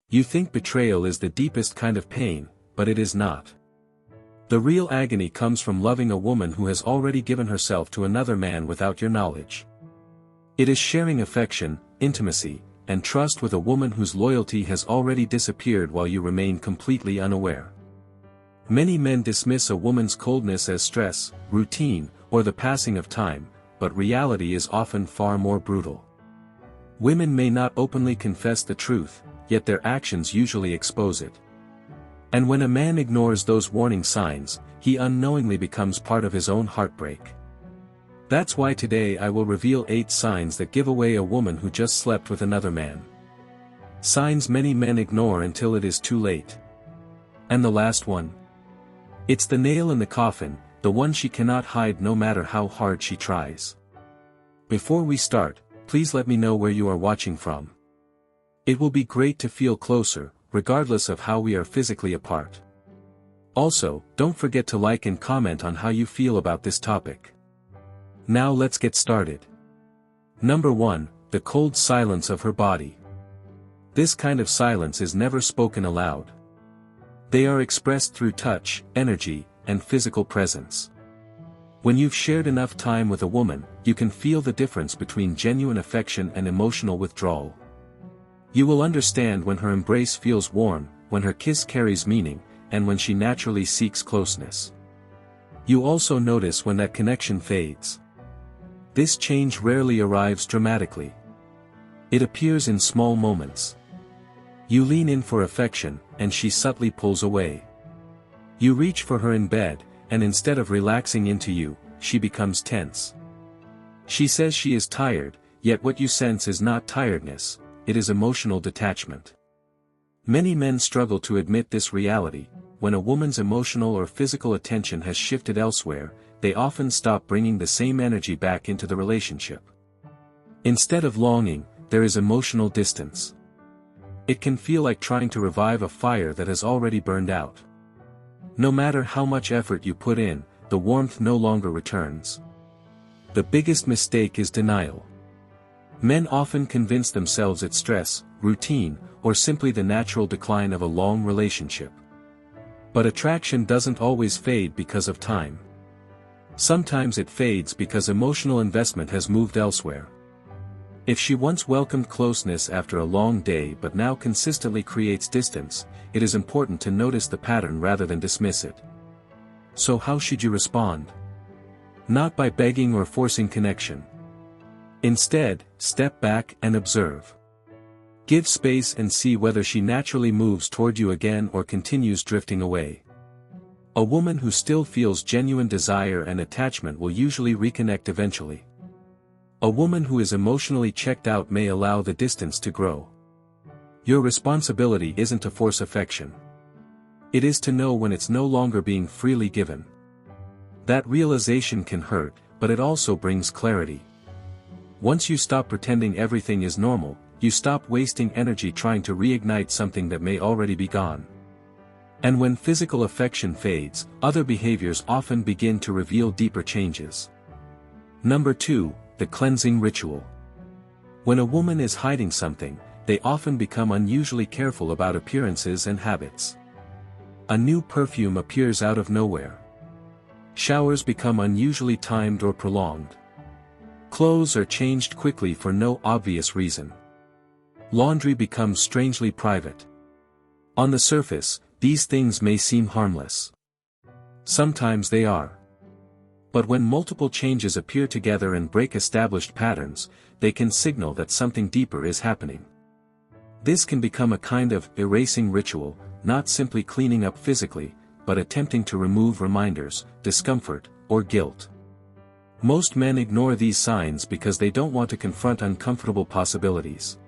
You think betrayal is the deepest kind of pain, but it is not. The real agony comes from loving a woman who has already given herself to another man without your knowledge. It is sharing affection, intimacy, and trust with a woman whose loyalty has already disappeared while you remain completely unaware. Many men dismiss a woman's coldness as stress, routine, or the passing of time, but reality is often far more brutal. Women may not openly confess the truth, yet their actions usually expose it. And when a man ignores those warning signs, he unknowingly becomes part of his own heartbreak. That's why today I will reveal 8 signs that give away a woman who just slept with another man. Signs many men ignore until it is too late. And the last one? It's the nail in the coffin, the one she cannot hide no matter how hard she tries. Before we start, please let me know where you are watching from. It will be great to feel closer, regardless of how we are physically apart. Also, don't forget to like and comment on how you feel about this topic. Now let's get started. Number 1, the cold silence of her body. This kind of silence is never spoken aloud. They are expressed through touch, energy, and physical presence. When you've shared enough time with a woman, you can feel the difference between genuine affection and emotional withdrawal. You will understand when her embrace feels warm, when her kiss carries meaning, and when she naturally seeks closeness. You also notice when that connection fades. This change rarely arrives dramatically. It appears in small moments. You lean in for affection, and she subtly pulls away. You reach for her in bed, and instead of relaxing into you, she becomes tense. She says she is tired, yet what you sense is not tiredness, it is emotional detachment. Many men struggle to admit this reality. When a woman's emotional or physical attention has shifted elsewhere, they often stop bringing the same energy back into the relationship. Instead of longing, there is emotional distance. It can feel like trying to revive a fire that has already burned out. No matter how much effort you put in, the warmth no longer returns. The biggest mistake is denial. Men often convince themselves it's stress, routine, or simply the natural decline of a long relationship. But attraction doesn't always fade because of time. Sometimes it fades because emotional investment has moved elsewhere. If she once welcomed closeness after a long day but now consistently creates distance, it is important to notice the pattern rather than dismiss it. So how should you respond? Not by begging or forcing connection. Instead, step back and observe. Give space and see whether she naturally moves toward you again or continues drifting away. A woman who still feels genuine desire and attachment will usually reconnect eventually. A woman who is emotionally checked out may allow the distance to grow. Your responsibility isn't to force affection. It is to know when it's no longer being freely given. That realization can hurt, but it also brings clarity. Once you stop pretending everything is normal, you stop wasting energy trying to reignite something that may already be gone. And when physical affection fades, other behaviors often begin to reveal deeper changes. Number 2, the cleansing ritual. When a woman is hiding something, they often become unusually careful about appearances and habits. A new perfume appears out of nowhere. Showers become unusually timed or prolonged. Clothes are changed quickly for no obvious reason. Laundry becomes strangely private. On the surface, these things may seem harmless. Sometimes they are. But when multiple changes appear together and break established patterns, they can signal that something deeper is happening. This can become a kind of erasing ritual, not simply cleaning up physically, but attempting to remove reminders, discomfort, or guilt. Most men ignore these signs because they don't want to confront uncomfortable possibilities.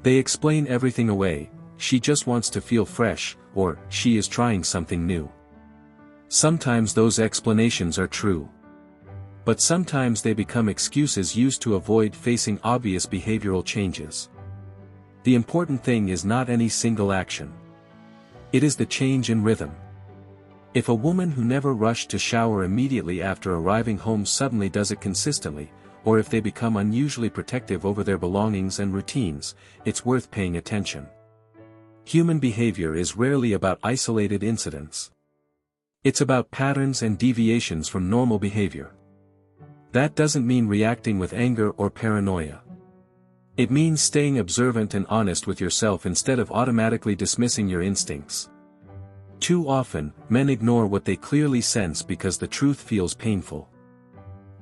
They explain everything away: she just wants to feel fresh, or she is trying something new. Sometimes those explanations are true. But sometimes they become excuses used to avoid facing obvious behavioral changes. The important thing is not any single action. It is the change in rhythm. If a woman who never rushed to shower immediately after arriving home suddenly does it consistently, or if they become unusually protective over their belongings and routines, it's worth paying attention. Human behavior is rarely about isolated incidents. It's about patterns and deviations from normal behavior. That doesn't mean reacting with anger or paranoia. It means staying observant and honest with yourself instead of automatically dismissing your instincts. Too often, men ignore what they clearly sense because the truth feels painful.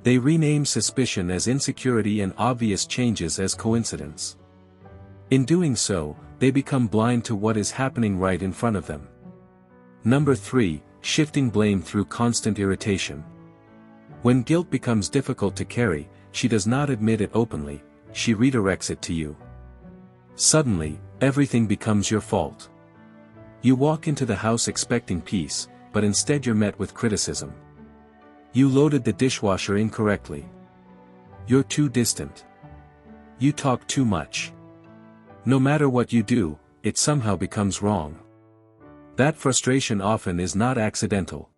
They rename suspicion as insecurity and obvious changes as coincidence. In doing so, they become blind to what is happening right in front of them. Number 3, shifting blame through constant irritation. When guilt becomes difficult to carry, she does not admit it openly, she redirects it to you. Suddenly, everything becomes your fault. You walk into the house expecting peace, but instead you're met with criticism. You loaded the dishwasher incorrectly. You're too distant. You talk too much. No matter what you do, it somehow becomes wrong. That frustration often is not accidental.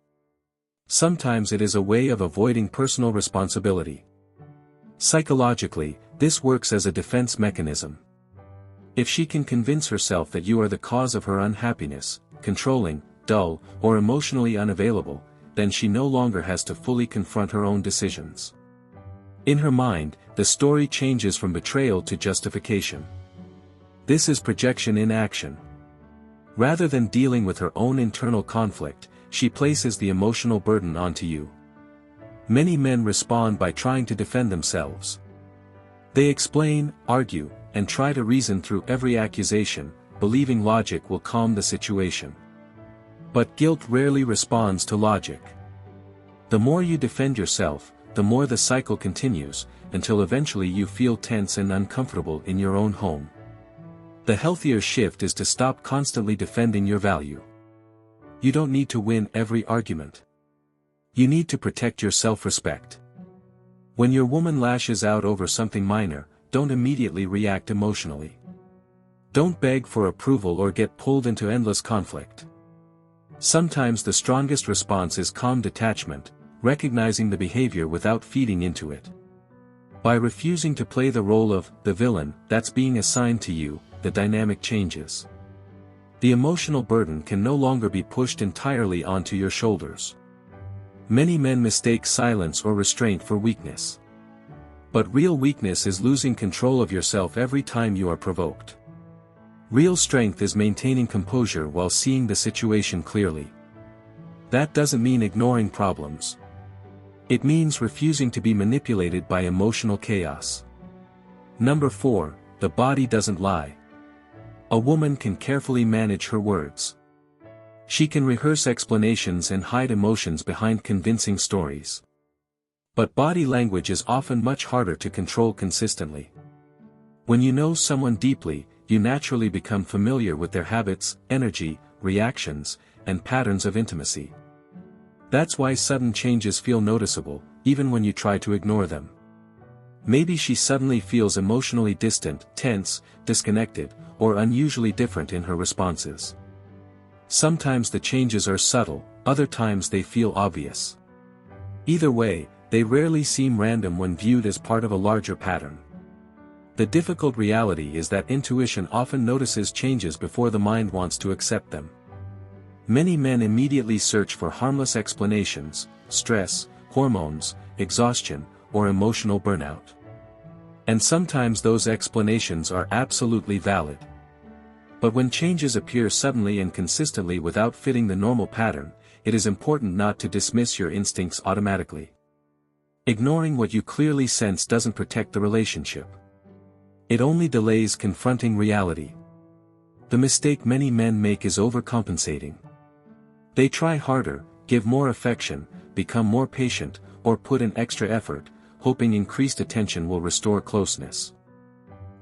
Sometimes it is a way of avoiding personal responsibility. Psychologically, this works as a defense mechanism. If she can convince herself that you are the cause of her unhappiness, controlling, dull, or emotionally unavailable, then she no longer has to fully confront her own decisions. In her mind, the story changes from betrayal to justification. This is projection in action. Rather than dealing with her own internal conflict, she places the emotional burden onto you. Many men respond by trying to defend themselves. They explain, argue, and try to reason through every accusation, believing logic will calm the situation. But guilt rarely responds to logic. The more you defend yourself, the more the cycle continues, until eventually you feel tense and uncomfortable in your own home. The healthier shift is to stop constantly defending your value. You don't need to win every argument. You need to protect your self-respect. When your woman lashes out over something minor, don't immediately react emotionally. Don't beg for approval or get pulled into endless conflict. Sometimes the strongest response is calm detachment, recognizing the behavior without feeding into it. By refusing to play the role of the villain that's being assigned to you, the dynamic changes. The emotional burden can no longer be pushed entirely onto your shoulders. Many men mistake silence or restraint for weakness. But real weakness is losing control of yourself every time you are provoked. Real strength is maintaining composure while seeing the situation clearly. That doesn't mean ignoring problems. It means refusing to be manipulated by emotional chaos. Number 4, the body doesn't lie. A woman can carefully manage her words. She can rehearse explanations and hide emotions behind convincing stories. But body language is often much harder to control consistently. When you know someone deeply, you naturally become familiar with their habits, energy, reactions, and patterns of intimacy. That's why sudden changes feel noticeable, even when you try to ignore them. Maybe she suddenly feels emotionally distant, tense, disconnected, or unusually different in her responses. Sometimes the changes are subtle, other times they feel obvious. Either way, they rarely seem random when viewed as part of a larger pattern. The difficult reality is that intuition often notices changes before the mind wants to accept them. Many men immediately search for harmless explanations: stress, hormones, exhaustion, or emotional burnout. And sometimes those explanations are absolutely valid. But when changes appear suddenly and consistently without fitting the normal pattern, it is important not to dismiss your instincts automatically. Ignoring what you clearly sense doesn't protect the relationship. It only delays confronting reality. The mistake many men make is overcompensating. They try harder, give more affection, become more patient, or put in extra effort, hoping increased attention will restore closeness.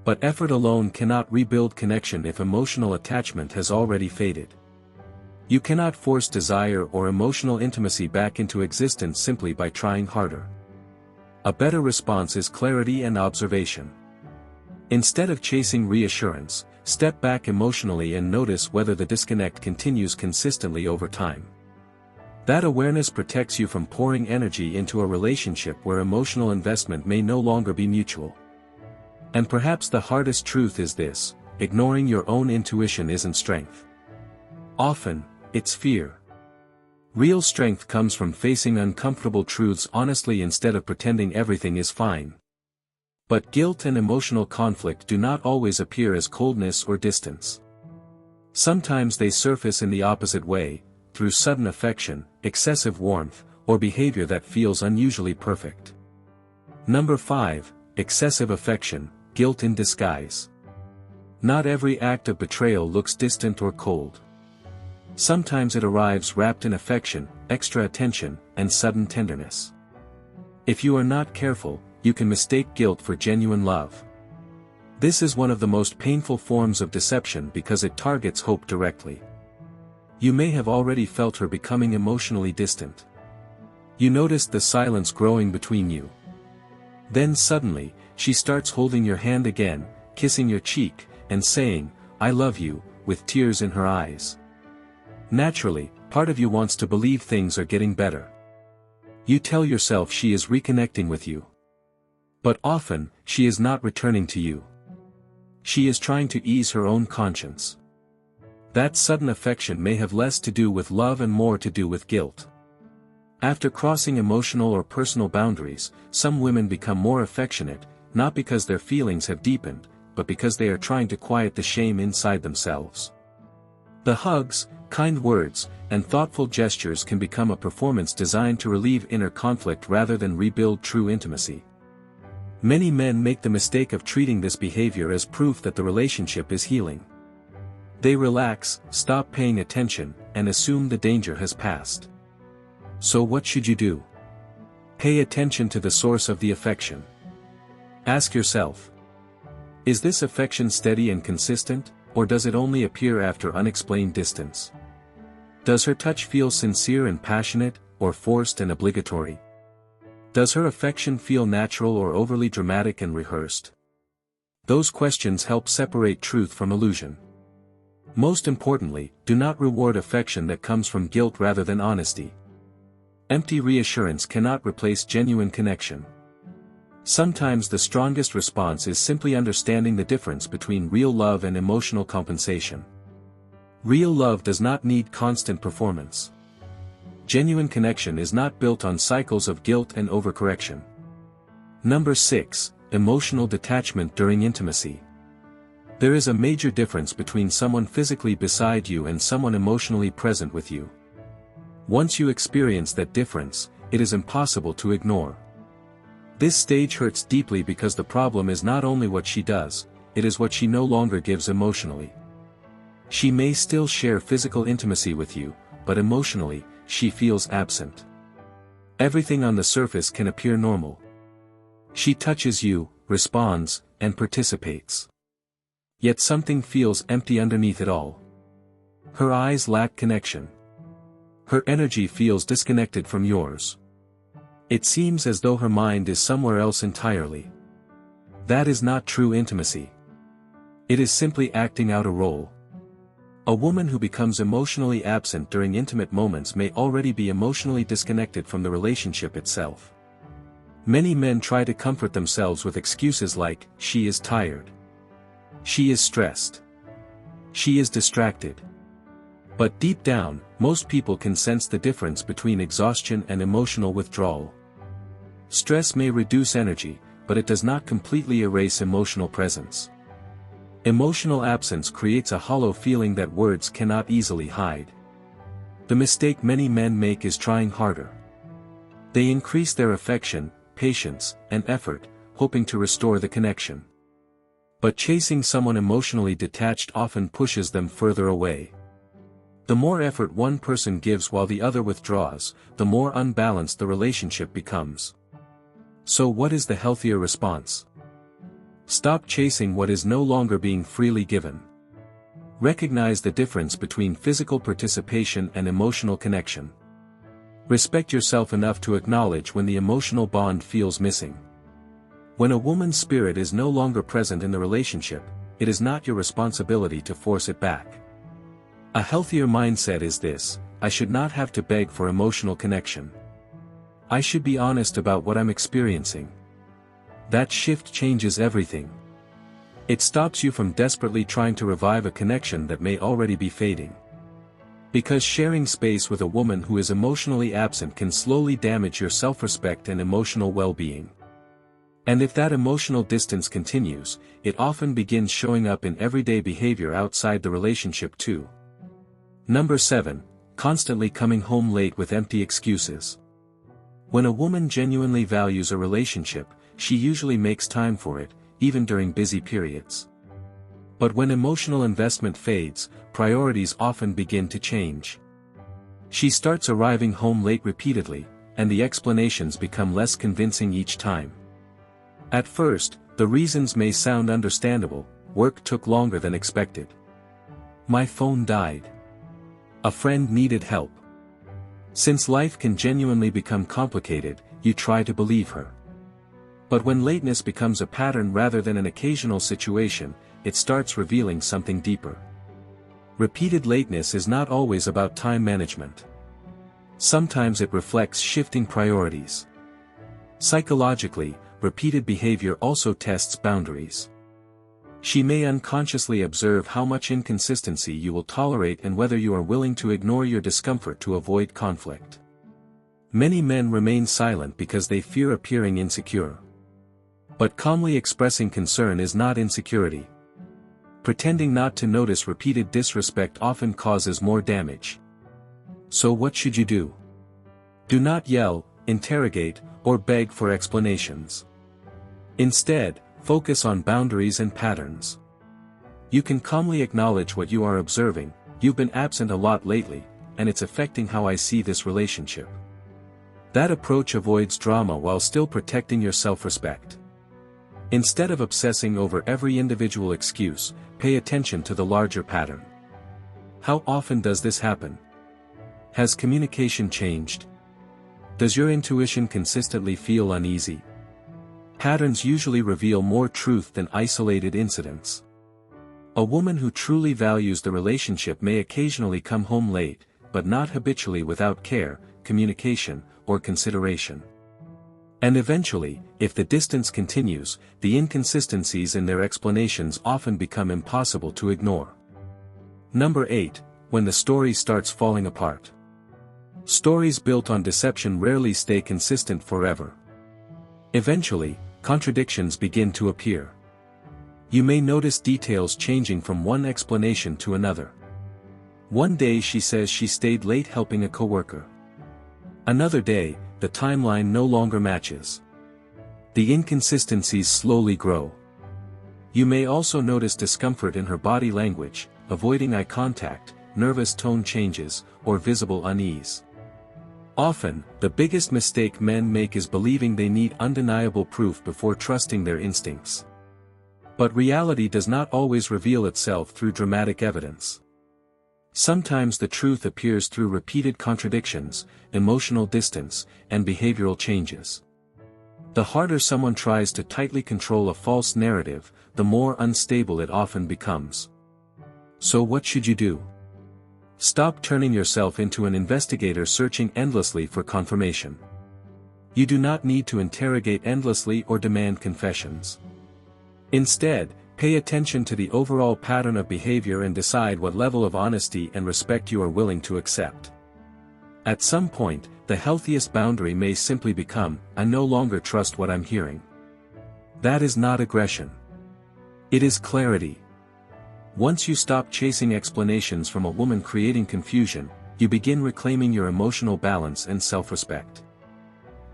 But effort alone cannot rebuild connection if emotional attachment has already faded. You cannot force desire or emotional intimacy back into existence simply by trying harder. A better response is clarity and observation. Instead of chasing reassurance, step back emotionally and notice whether the disconnect continues consistently over time. That awareness protects you from pouring energy into a relationship where emotional investment may no longer be mutual. And perhaps the hardest truth is this: ignoring your own intuition isn't strength. Often, it's fear. Real strength comes from facing uncomfortable truths honestly instead of pretending everything is fine. But guilt and emotional conflict do not always appear as coldness or distance. Sometimes they surface in the opposite way, through sudden affection, excessive warmth, or behavior that feels unusually perfect. Number 5, excessive affection, guilt in disguise. Not every act of betrayal looks distant or cold. Sometimes it arrives wrapped in affection, extra attention, and sudden tenderness. If you are not careful, you can mistake guilt for genuine love. This is one of the most painful forms of deception because it targets hope directly. You may have already felt her becoming emotionally distant. You noticed the silence growing between you. Then suddenly, she starts holding your hand again, kissing your cheek, and saying, "I love you," with tears in her eyes. Naturally, part of you wants to believe things are getting better. You tell yourself she is reconnecting with you. But often, she is not returning to you. She is trying to ease her own conscience. That sudden affection may have less to do with love and more to do with guilt. After crossing emotional or personal boundaries, some women become more affectionate, not because their feelings have deepened, but because they are trying to quiet the shame inside themselves. The hugs, kind words, and thoughtful gestures can become a performance designed to relieve inner conflict rather than rebuild true intimacy. Many men make the mistake of treating this behavior as proof that the relationship is healing. They relax, stop paying attention, and assume the danger has passed. So what should you do? Pay attention to the source of the affection. Ask yourself, is this affection steady and consistent, or does it only appear after unexplained distance? Does her touch feel sincere and passionate, or forced and obligatory? Does her affection feel natural or overly dramatic and rehearsed? Those questions help separate truth from illusion. Most importantly, do not reward affection that comes from guilt rather than honesty. Empty reassurance cannot replace genuine connection. Sometimes the strongest response is simply understanding the difference between real love and emotional compensation. Real love does not need constant performance. Genuine connection is not built on cycles of guilt and overcorrection. Number 6, emotional detachment during intimacy. There is a major difference between someone physically beside you and someone emotionally present with you. Once you experience that difference, it is impossible to ignore. This stage hurts deeply because the problem is not only what she does, it is what she no longer gives emotionally. She may still share physical intimacy with you, but emotionally, she feels absent. Everything on the surface can appear normal. She touches you, responds, and participates. Yet something feels empty underneath it all. Her eyes lack connection. Her energy feels disconnected from yours. It seems as though her mind is somewhere else entirely. That is not true intimacy. It is simply acting out a role. A woman who becomes emotionally absent during intimate moments may already be emotionally disconnected from the relationship itself. Many men try to comfort themselves with excuses like, "She is tired. She is stressed. She is distracted." But deep down, most people can sense the difference between exhaustion and emotional withdrawal. Stress may reduce energy, but it does not completely erase emotional presence. Emotional absence creates a hollow feeling that words cannot easily hide. The mistake many men make is trying harder. They increase their affection, patience, and effort, hoping to restore the connection. But chasing someone emotionally detached often pushes them further away. The more effort one person gives while the other withdraws, the more unbalanced the relationship becomes. So what is the healthier response? Stop chasing what is no longer being freely given. Recognize the difference between physical participation and emotional connection. Respect yourself enough to acknowledge when the emotional bond feels missing. When a woman's spirit is no longer present in the relationship, it is not your responsibility to force it back. A healthier mindset is this: I should not have to beg for emotional connection. I should be honest about what I'm experiencing. That shift changes everything. It stops you from desperately trying to revive a connection that may already be fading. Because sharing space with a woman who is emotionally absent can slowly damage your self-respect and emotional well-being. And if that emotional distance continues, it often begins showing up in everyday behavior outside the relationship too. Number 7. Constantly coming home late with empty excuses. When a woman genuinely values a relationship, she usually makes time for it, even during busy periods. But when emotional investment fades, priorities often begin to change. She starts arriving home late repeatedly, and the explanations become less convincing each time. At first, the reasons may sound understandable: work took longer than expected. My phone died. A friend needed help. Since life can genuinely become complicated, you try to believe her. But when lateness becomes a pattern rather than an occasional situation, it starts revealing something deeper. Repeated lateness is not always about time management. Sometimes it reflects shifting priorities. Psychologically, repeated behavior also tests boundaries. She may unconsciously observe how much inconsistency you will tolerate and whether you are willing to ignore your discomfort to avoid conflict. Many men remain silent because they fear appearing insecure. But calmly expressing concern is not insecurity. Pretending not to notice repeated disrespect often causes more damage. So what should you do? Do not yell, interrogate, or beg for explanations. Instead, focus on boundaries and patterns. You can calmly acknowledge what you are observing: you've been absent a lot lately, and it's affecting how I see this relationship. That approach avoids drama while still protecting your self-respect. Instead of obsessing over every individual excuse, pay attention to the larger pattern. How often does this happen? Has communication changed? Does your intuition consistently feel uneasy? Patterns usually reveal more truth than isolated incidents. A woman who truly values the relationship may occasionally come home late, but not habitually without care, communication, or consideration. And eventually, if the distance continues, the inconsistencies in their explanations often become impossible to ignore. Number 8. When the story starts falling apart. Stories built on deception rarely stay consistent forever. Eventually, contradictions begin to appear. You may notice details changing from one explanation to another. One day she says she stayed late helping a coworker. Another day, the timeline no longer matches. The inconsistencies slowly grow. You may also notice discomfort in her body language, avoiding eye contact, nervous tone changes, or visible unease. Often, the biggest mistake men make is believing they need undeniable proof before trusting their instincts. But reality does not always reveal itself through dramatic evidence. Sometimes the truth appears through repeated contradictions, emotional distance, and behavioral changes. The harder someone tries to tightly control a false narrative, the more unstable it often becomes. So what should you do? Stop turning yourself into an investigator searching endlessly for confirmation. You do not need to interrogate endlessly or demand confessions. Instead, pay attention to the overall pattern of behavior and decide what level of honesty and respect you are willing to accept. At some point, the healthiest boundary may simply become, I no longer trust what I'm hearing. That is not aggression. It is clarity. Once you stop chasing explanations from a woman creating confusion, you begin reclaiming your emotional balance and self-respect.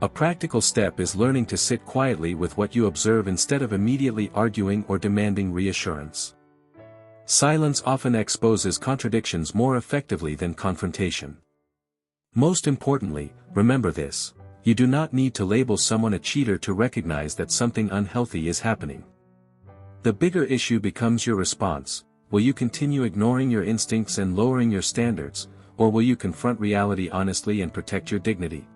A practical step is learning to sit quietly with what you observe instead of immediately arguing or demanding reassurance. Silence often exposes contradictions more effectively than confrontation. Most importantly, remember this: you do not need to label someone a cheater to recognize that something unhealthy is happening. The bigger issue becomes your response. Will you continue ignoring your instincts and lowering your standards, or will you confront reality honestly and protect your dignity?